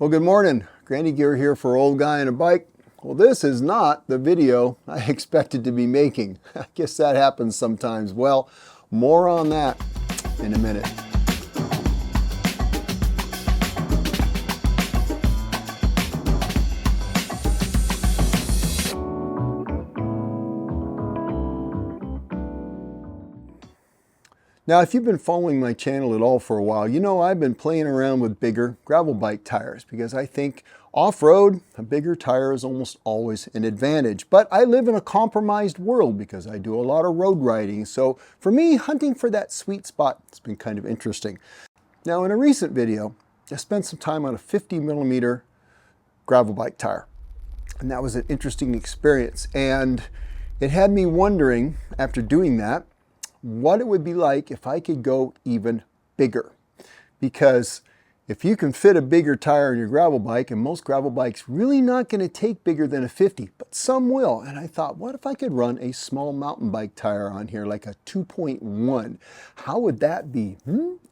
Well, good morning. Granny Gear here for Old Guy on a Bike. Well, this is not the video I expected to be making. I guess that happens sometimes. Well, more on that in a minute. Now, if you've been following my channel at all for a while, you know I've been playing around with bigger gravel bike tires because I think off-road, a bigger tire is almost always an advantage. But I live in a compromised world because I do a lot of road riding. So for me, hunting for that sweet spot has been kind of interesting. Now, in a recent video, I spent some time on a 50mm gravel bike tire. And that was an interesting experience. And it had me wondering, after doing that, what it would be like if I could go even bigger. Because if you can fit a bigger tire in your gravel bike, and most gravel bikes really not going to take bigger than a 50, but some will. And I thought, what if I could run a small mountain bike tire on here, like a 2.1? How would that be?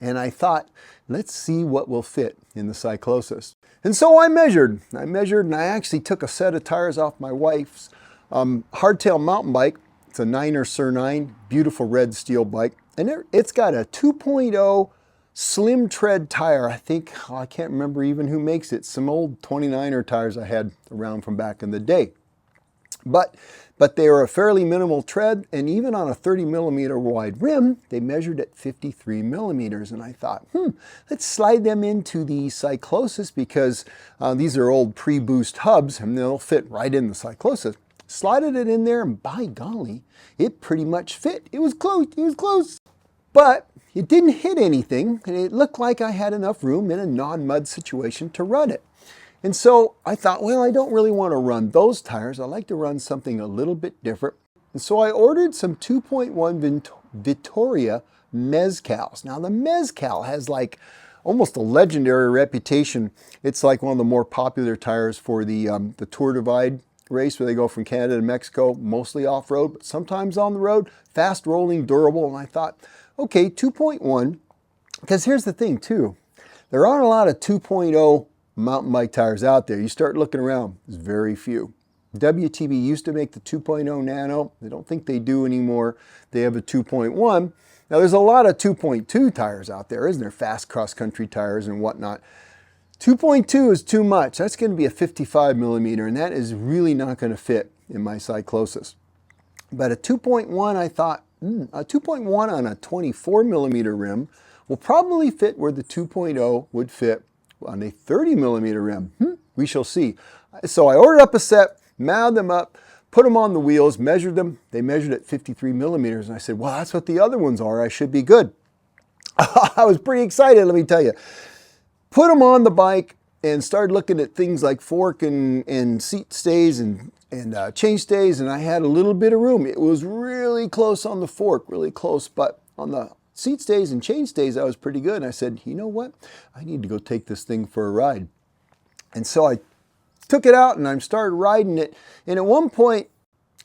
And I thought, let's see what will fit in the Cyclosis. And so I measured and I actually took a set of tires off my wife's hardtail mountain bike. It's a Niner Sur 9, beautiful red steel bike. And it's got a 2.0 slim tread tire. I think, I can't remember even who makes it. Some old 29er tires I had around from back in the day. But they are a fairly minimal tread, and even on a 30mm wide rim, they measured at 53mm. And I thought, let's slide them into the Cyclosis because these are old pre-boost hubs and they'll fit right in the Cyclosis. Slided it in there, and by golly, it pretty much fit. It was close, but it didn't hit anything, and it looked like I had enough room in a non-mud situation to run it. And so I thought, well, I don't really want to run those tires. I like to run something a little bit different. And so I ordered some 2.1 Vittoria Mezcals. Now the Mezcal has like almost a legendary reputation. It's like one of the more popular tires for the Tour Divide race where they go from Canada to Mexico, mostly off-road, but sometimes on the road, fast rolling, durable. And I thought, okay, 2.1, because here's the thing too, there aren't a lot of 2.0 mountain bike tires out there. You start looking around, there's very few. WTB used to make the 2.0 Nano. I don't think they do anymore. They have a 2.1. Now there's a lot of 2.2 tires out there, isn't there? Fast cross-country tires and whatnot. 2.2 is too much. That's going to be a 55mm, and that is really not going to fit in my Cyclosis. But a 2.1, I thought, a 2.1 on a 24mm rim will probably fit where the 2.0 would fit on a 30mm rim. We shall see. So I ordered up a set, mounted them up, put them on the wheels, measured them. They measured at 53mm, and I said, well, that's what the other ones are. I should be good. I was pretty excited, let me tell you. Put them on the bike and started looking at things like fork and seat stays and chain stays, and I had a little bit of room. It was really close on the fork, really close, but on the seat stays and chain stays, I was pretty good. And I said, you know what? I need to go take this thing for a ride. And so I took it out and I started riding it. And at one point,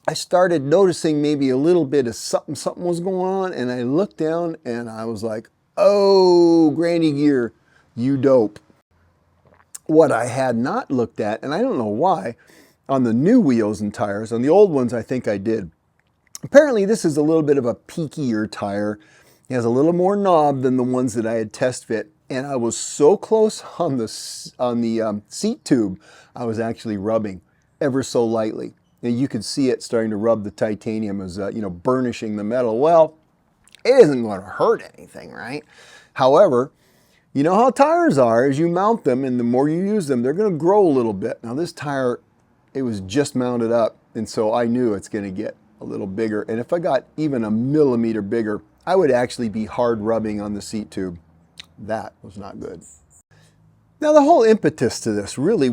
I started noticing maybe a little bit of something was going on, and I looked down and I was like, oh, Granny Gear, you dope. What I had not looked at, and I don't know why, on the new wheels and tires, on the old ones I think I did. Apparently this is a little bit of a peakier tire. It has a little more knob than the ones that I had test fit, and I was so close on the seat tube, I was actually rubbing ever so lightly. And you could see it starting to rub the titanium as burnishing the metal. Well, it isn't going to hurt anything, right? However, you know how tires are, as you mount them and the more you use them, they're going to grow a little bit. Now this tire, it was just mounted up, and so I knew it's going to get a little bigger. And if I got even a millimeter bigger, I would actually be hard rubbing on the seat tube. That was not good. Now the whole impetus to this really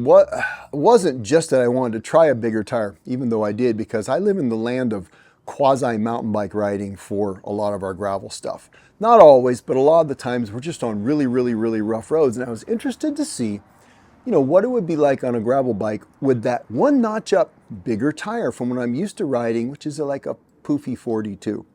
wasn't just that I wanted to try a bigger tire, even though I did, because I live in the land of quasi mountain bike riding for a lot of our gravel stuff. Not always, but a lot of the times we're just on really rough roads. And I was interested to see, what it would be like on a gravel bike with that one notch up bigger tire from what I'm used to riding, which is like a poofy 42.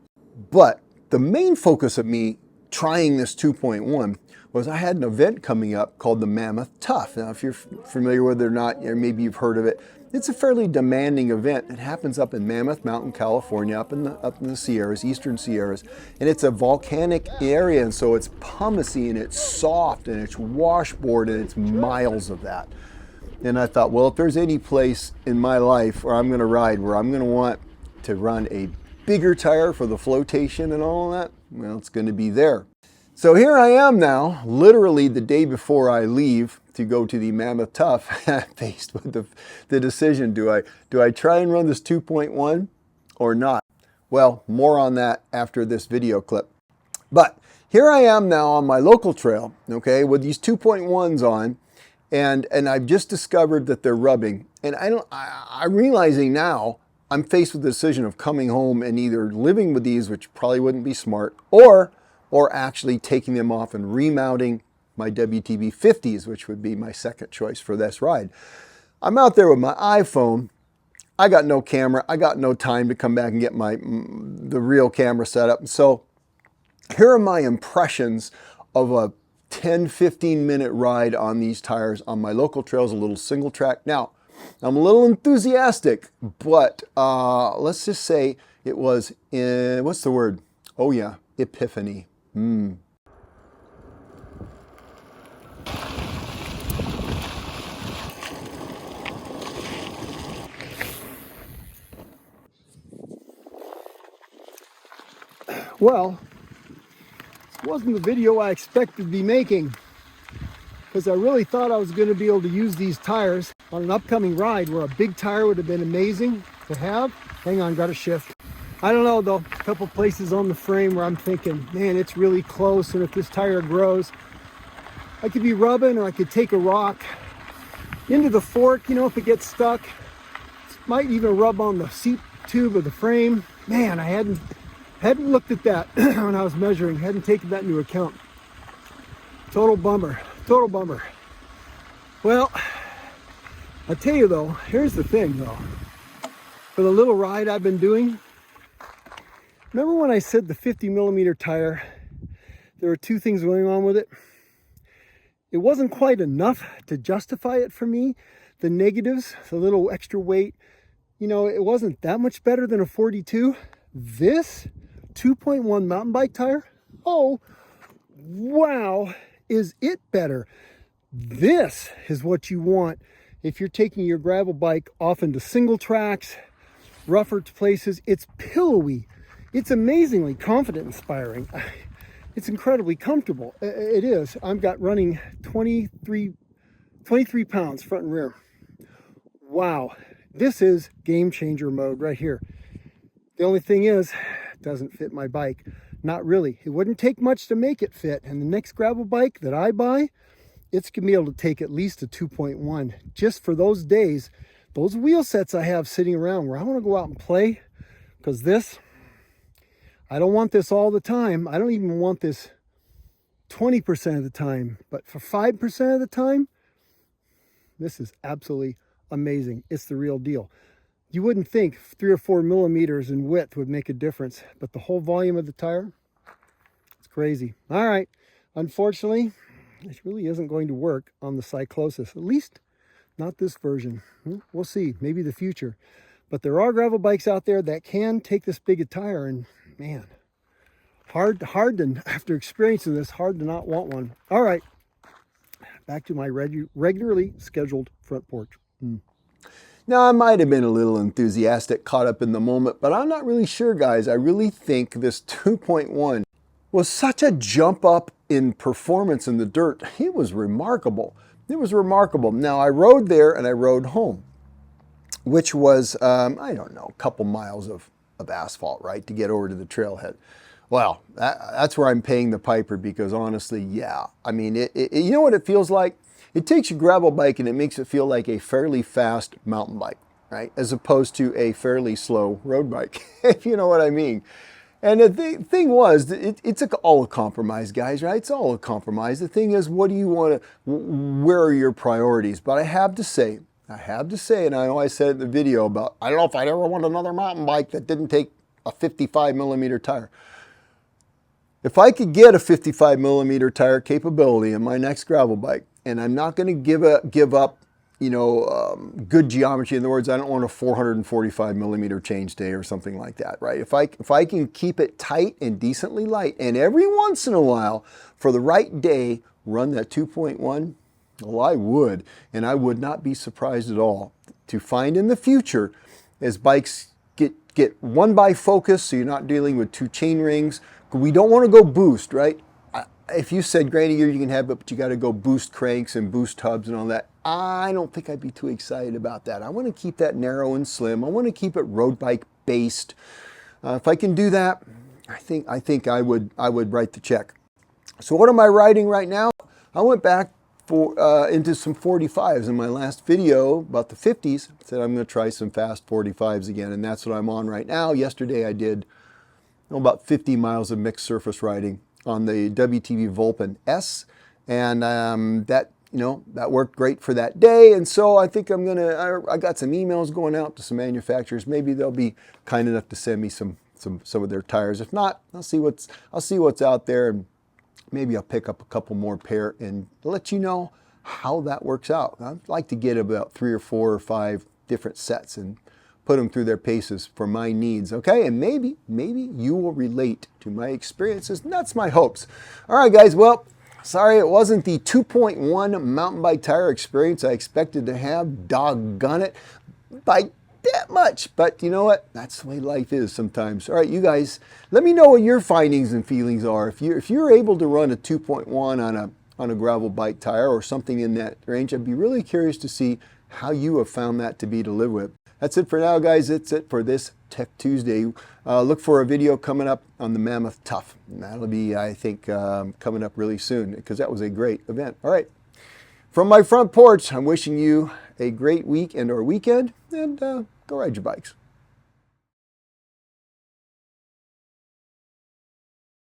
But the main focus of me trying this 2.1 was I had an event coming up called the Mammoth Tough. Now, if you're familiar with it or not, or maybe you've heard of it, it's a fairly demanding event. It happens up in Mammoth Mountain, California, up in the Sierras, eastern Sierras, and it's a volcanic area, and so it's pumicy and it's soft and it's washboard and it's miles of that. And I thought, well, if there's any place in my life where I'm going to ride, where I'm going to want to run a bigger tire for the flotation and all of that, well, it's going to be there. So here I am now, literally the day before I leave to go to the Mammoth Tough, faced with the decision, do I try and run this 2.1 or not? Well, more on that after this video clip. But here I am now on my local trail, okay, with these 2.1s on, and I've just discovered that they're rubbing. And I'm realizing now I'm faced with the decision of coming home and either living with these, which probably wouldn't be smart, or actually taking them off and remounting my WTB 50s, which would be my second choice for this ride. I'm out there with my iPhone. I got no camera. I got no time to come back and get the real camera set up. So here are my impressions of a 10-15 minute ride on these tires on my local trails, a little single track. Now, I'm a little enthusiastic, but let's just say it was what's the word? Oh yeah, epiphany. Well, this wasn't the video I expected to be making, because I really thought I was going to be able to use these tires on an upcoming ride where a big tire would have been amazing to have. Hang on, got to shift. I don't know though, a couple places on the frame where I'm thinking, man, it's really close, and if this tire grows, I could be rubbing, or I could take a rock into the fork, you know, if it gets stuck. It might even rub on the seat tube of the frame. Man, I hadn't looked at that when I was measuring, hadn't taken that into account. Total bummer, total bummer. Well, I'll tell you though, here's the thing though. For the little ride I've been doing, remember when I said the 50 millimeter tire, there were two things going on with it? It wasn't quite enough to justify it for me. The negatives, the little extra weight, you know, it wasn't that much better than a 42. This 2.1 mountain bike tire, oh, wow, is it better. This is what you want if you're taking your gravel bike off into single tracks, rougher places. It's pillowy. It's amazingly confident inspiring. It's incredibly comfortable. It is. I've got running 23 pounds front and rear. Wow. This is game changer mode right here. The only thing is, it doesn't fit my bike. Not really. It wouldn't take much to make it fit. And the next gravel bike that I buy, it's going to be able to take at least a 2.1 just for those days, those wheel sets I have sitting around where I want to go out and play. Because this, I don't want this all the time. I don't even want this 20% of the time. But for 5% of the time, this is absolutely amazing. It's the real deal. You wouldn't think 3 or 4 millimeters in width would make a difference, but the whole volume of the tire, it's crazy. All right, unfortunately, this really isn't going to work on the Cyclosis, at least not this version. We'll see, maybe the future. But there are gravel bikes out there that can take this big a tire, and man, hard to, after experiencing this, hard to not want one. All right, back to my regularly scheduled front porch. Now, I might have been a little enthusiastic, caught up in the moment, but I'm not really sure, guys. I really think this 2.1 was such a jump up in performance in the dirt. It was remarkable. It was remarkable. Now, I rode there and I rode home, which was, I don't know, a couple miles of asphalt, right, to get over to the trailhead. Well, that's where I'm paying the piper, because honestly, yeah. I mean, you know what it feels like? It takes a gravel bike and it makes it feel like a fairly fast mountain bike, right? As opposed to a fairly slow road bike, if you know what I mean. And the thing was, it's all a compromise, guys, right? It's all a compromise. The thing is, what do you want to, where are your priorities? But I have to say, and I know I said in the video about, I don't know if I'd ever want another mountain bike that didn't take a 55 millimeter tire. If I could get a 55 millimeter tire capability in my next gravel bike, and I'm not going to give up, good geometry. In other words, I don't want a 445 millimeter chainstay or something like that, right? If I can keep it tight and decently light, and every once in a while, for the right day, run that 2.1, well, I would, and I would not be surprised at all to find in the future, as bikes get one by focus, so you're not dealing with two chain rings. We don't want to go boost, right? If you said Granny gear you can have it, but you got to go boost cranks and boost hubs and all that, I don't think I'd be too excited about that. I want to keep that narrow and slim. I want to keep it road bike based. If I can do that, I think I would write the check. So what am I riding right now? I went back into some 45s in my last video about the 50s. I said I'm going to try some fast 45s again, and that's what I'm on right now. Yesterday I did about 50 miles of mixed surface riding on the WTV Vulpin S, and that worked great for that day. And so I think I got some emails going out to some manufacturers. Maybe they'll be kind enough to send me some of their tires. If not, I'll see what's out there, and maybe I'll pick up a couple more pair and let you know how that works out. I'd like to get about 3 or 4 or 5 different sets and put them through their paces for my needs, okay? And maybe you will relate to my experiences, and that's my hopes. All right, guys, well, sorry it wasn't the 2.1 mountain bike tire experience I expected to have, doggone it, by that much. But you know what? That's the way life is sometimes. All right, you guys, let me know what your findings and feelings are. If you're able to run a 2.1 on a gravel bike tire or something in that range, I'd be really curious to see how you have found that to be to live with. That's it for now, guys. That's it for this Tech Tuesday. Look for a video coming up on the Mammoth Tough. And that'll be, I think, coming up really soon, because that was a great event. All right. From my front porch, I'm wishing you a great week and or weekend, and go ride your bikes.